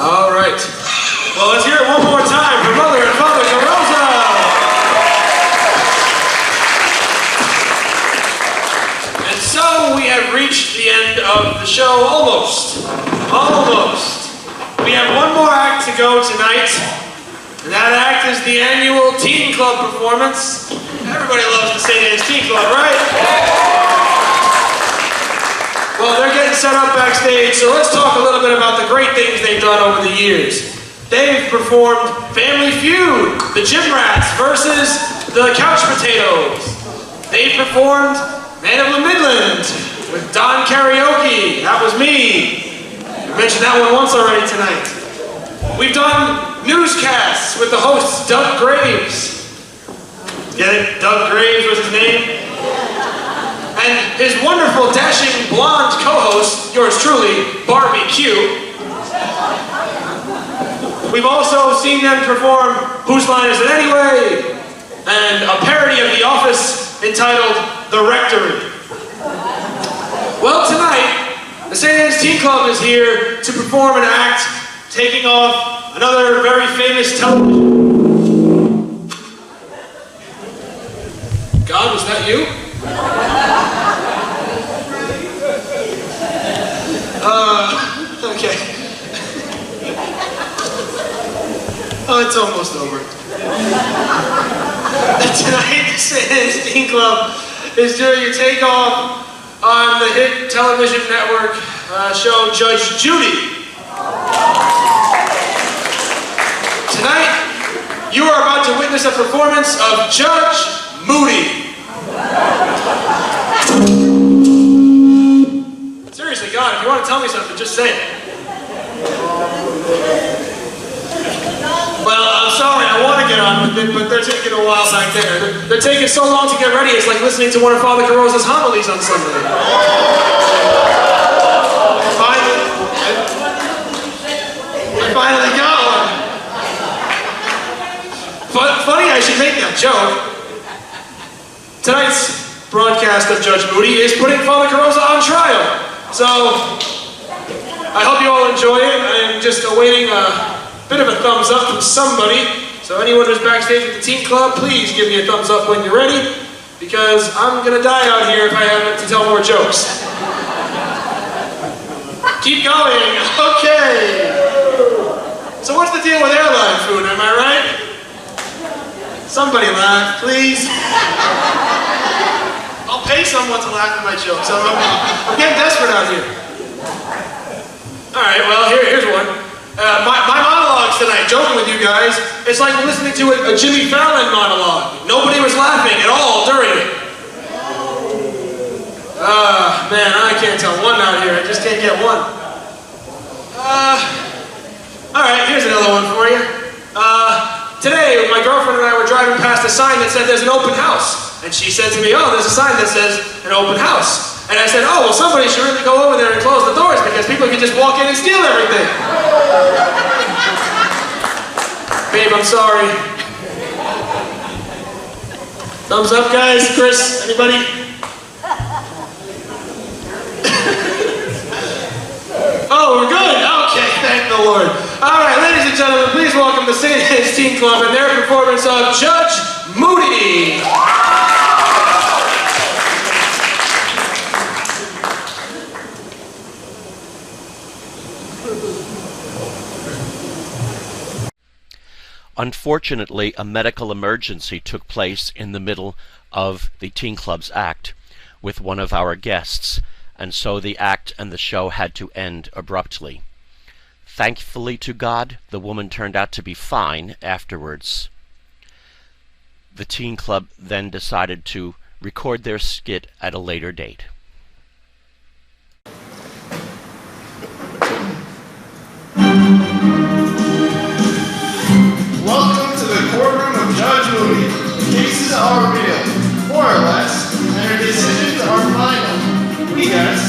All right. Well, let's hear it one more time for Mother and Father Carosa. And so we have reached the end of the show, almost. Almost. We have one more act to go tonight, and that act is the annual Teen Club performance. Everybody loves the St. Anne's Teen Club, right? Well, they're getting set up backstage, so let's talk a little bit about the great things they've done over the years. They've performed Family Feud, the Gym Rats versus the Couch Potatoes. They've performed Man of the Midland with Don Karaoke. That was me. I mentioned that one once already tonight. We've done newscasts with the hosts Doug Graves. Get it? Doug Graves was his name. And his wonderful, dashing, blonde co-host, yours truly, Barbie Q. We've also seen them perform Whose Line Is It Anyway? And a parody of The Office entitled The Rectory. Well, tonight, the St. Anne's Teen Club is here to perform an act taking off another very famous television. God, was that you? Okay. Oh, it's almost over. Tonight, the St. Anne's Teen Club is doing a takeoff on the hit television network show Judge Judy. Tonight, you are about to witness a performance of Judge Moody. Seriously, God, if you want to tell me something, just say it. Well, I'm sorry, I want to get on with it, but they're taking a while back there. They're taking so long to get ready, it's like listening to one of Father Carosa's homilies on Sunday. I finally got one. But funny I should make that joke. Tonight's broadcast of Judge Moody is putting Father Carosa on trial. So, I hope you all enjoy it. I am just awaiting a bit of a thumbs up from somebody. So anyone who's backstage with the Teen Club, please give me a thumbs up when you're ready, because I'm gonna die out here if I have to tell more jokes. Keep going, okay. So what's the deal with airline food, am I right? Somebody laugh, please. I'll pay someone to laugh at my jokes. I'm getting desperate out here. All right, well, here's one. My monologues tonight, joking with you guys, it's like listening to a Jimmy Fallon monologue. Nobody was laughing at all during it. Man, I can't tell one out here. I just can't get one. All right, here's another one for you. Today, my girlfriend and I were driving past a sign that said there's an open house. And she said to me, oh, there's a sign that says an open house. And I said, oh, well, somebody should really go over there and close the doors because people can just walk in and steal everything. Babe, I'm sorry. Thumbs up, guys. Chris, anybody? Oh, we're good. Okay, thank the Lord. All right, ladies and gentlemen, please welcome the St. Anne's Teen Club and their performance of Judge Moody. Unfortunately, a medical emergency took place in the middle of the Teen Club's act with one of our guests, and so the act and the show had to end abruptly. Thankfully to God, the woman turned out to be fine afterwards. The Teen Club then decided to record their skit at a later date. Welcome to the courtroom of Judge Moody. The cases are real, more or less, and her decisions are final. We guess,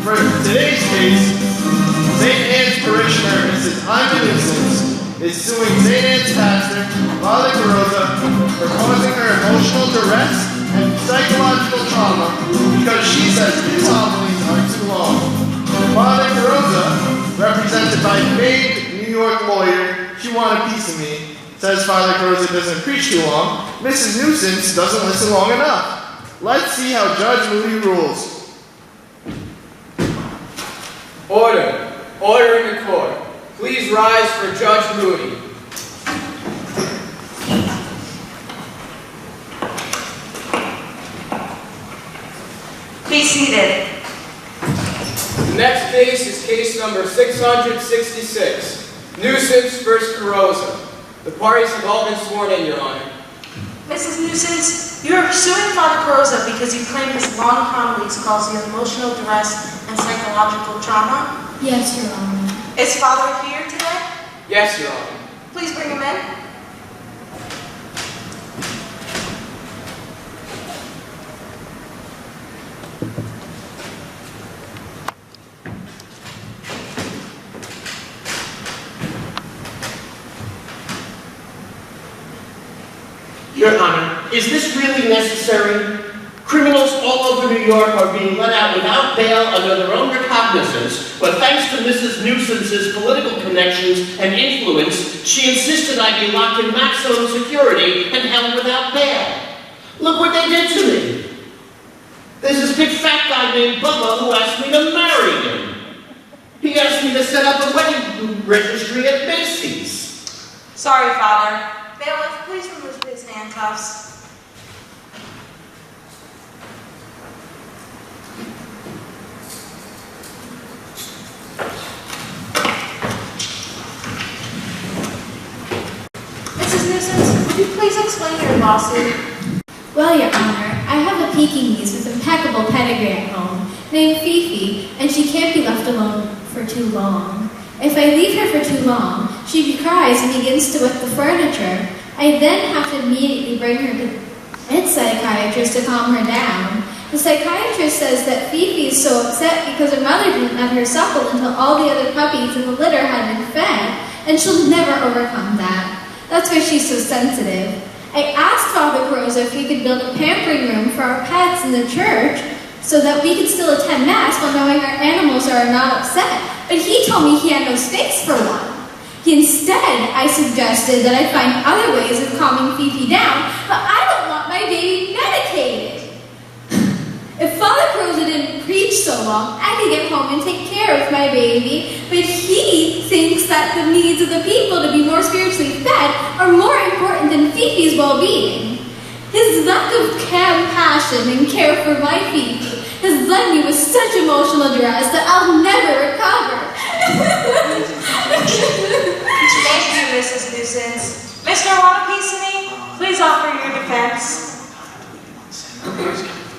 for today's case, St. Anne's parishioner Mrs. Hyman Innocence is suing St. Anne's pastor, Father Carosa, for causing her emotional duress and psychological trauma because she says his homilies are too long. Father Carosa, represented by famed New York lawyer, she wanted a piece of me. Says Father Croza doesn't preach too long. Mrs. Nuisance doesn't listen long enough. Let's see how Judge Moody rules. Order. Order in the court. Please rise for Judge Moody. Be seated. The next case is case number 666. Nuisance versus Carosa. The parties have all been sworn in, Your Honor. Mrs. Nuisance, you are suing Father Carosa because you claim his long homilies cause you emotional duress and psychological trauma? Yes, Your Honor. Is Father here today? Yes, Your Honor. Please bring him in. Your Honor, is this really necessary? Criminals all over New York are being let out without bail under their own recognizance, but thanks to Mrs. Nuisance's political connections and influence, she insisted I be locked in maximum security and held without bail. Look what they did to me. There's this big fat guy named Bubba who asked me to marry him. He asked me to set up a wedding registry at Macy's. Sorry, Father. Bailiff, please remove his handcuffs. Mrs. Nuisance, would you please explain your lawsuit? Well, Your Honor, I have a Pekingese with impeccable pedigree at home, named Fifi, and she can't be left alone for too long. If I leave her for too long, she cries and begins to whip the furniture. I then have to immediately bring her to its psychiatrist to calm her down. The psychiatrist says that Fifi is so upset because her mother didn't let her suckle until all the other puppies in the litter had been fed, and she'll never overcome that. That's why she's so sensitive. I asked Father Carosa if we could build a pampering room for our pets in the church so that we could still attend Mass while knowing our animals are not upset, but he told me he had no space for one. Instead, I suggested that I find other ways of calming Fifi down, but I don't want my baby medicated. If Father Carosa didn't preach so long, I could get home and take care of my baby, but he thinks that the needs of the people to be more spiritually fed are more important than Fifi's well-being. His lack of compassion and care for my Fifi has left me with such emotional duress that I'll never recover. Thank you, Mrs. Nuisance. Mr. Want a piece of me? Please offer your defense.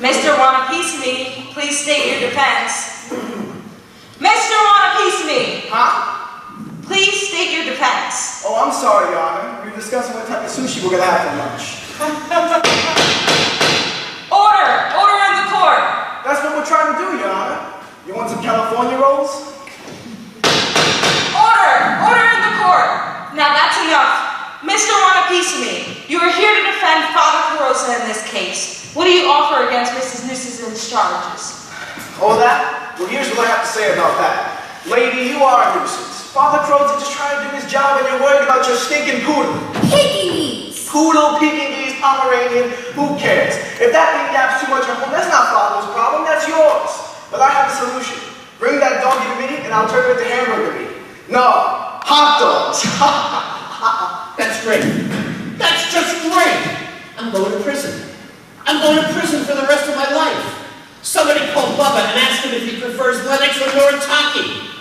Mr. Want a piece of me? Please state your defense. Mr. Want a piece of me? Huh? Please state your defense. Oh, I'm sorry, Your Honor. We're discussing what type of sushi we're gonna have for lunch. Order! Order in the court! That's what we're trying to do, Your Honor. You want some California rolls? Order! Order in the court! Now that's enough. Mr. Want a piece of me? You are here to defend Father Carosa in this case. What do you offer against Mrs. Nuisance's charges? Oh, that? Well, here's what I have to say about that. Lady, you are a nuisance. Father Croza just trying to do his job and you're worried about your stinking poodle. Pekingese! Poodle, Pekingese, Pomeranian, who cares? If that thing yaps too much at home, that's not Father's problem, that's yours. But I have a solution. Bring that doggy to me and I'll turn it into hamburger meat. No, hot dogs. That's great. That's just great. I'm going to prison. I'm going to prison for the rest of my life. Somebody call Bubba and ask him if he prefers Lennox or Noritaki.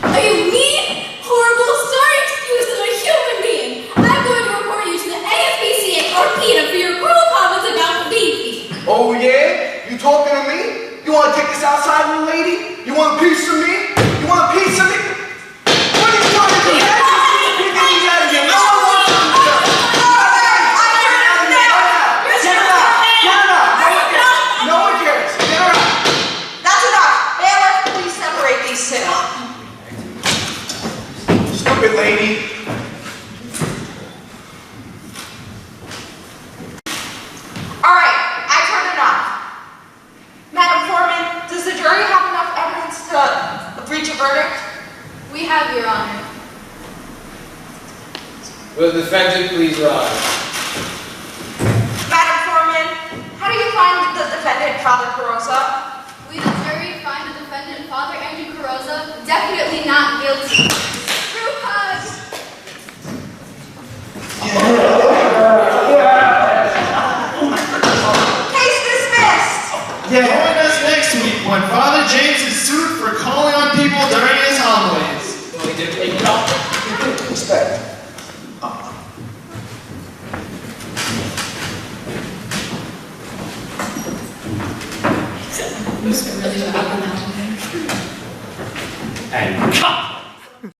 Are you mean, horrible, sorry excuse of a human being? I'm going to report you to the ASPCA or PETA for your cruel comments about Fifi. Oh yeah? You talking to me? You want to take this outside, little lady? You want a piece of me? You want a piece of me? What are you trying to do? Stupid lady. Alright, I've heard enough. Madam Foreman, does the jury have enough evidence to reach a verdict? We have, Your Honor. Will the defendant please rise? Madam Foreman, how do you find the defendant, Father Carosa? We, the jury, find the defendant, Father Andrew Carosa, definitely not guilty. Group hug! Case dismissed! Join us next week when Father James is sued for calling on people during his homilies. Well, he did take it off. Respect. Really bad on that one. And cut!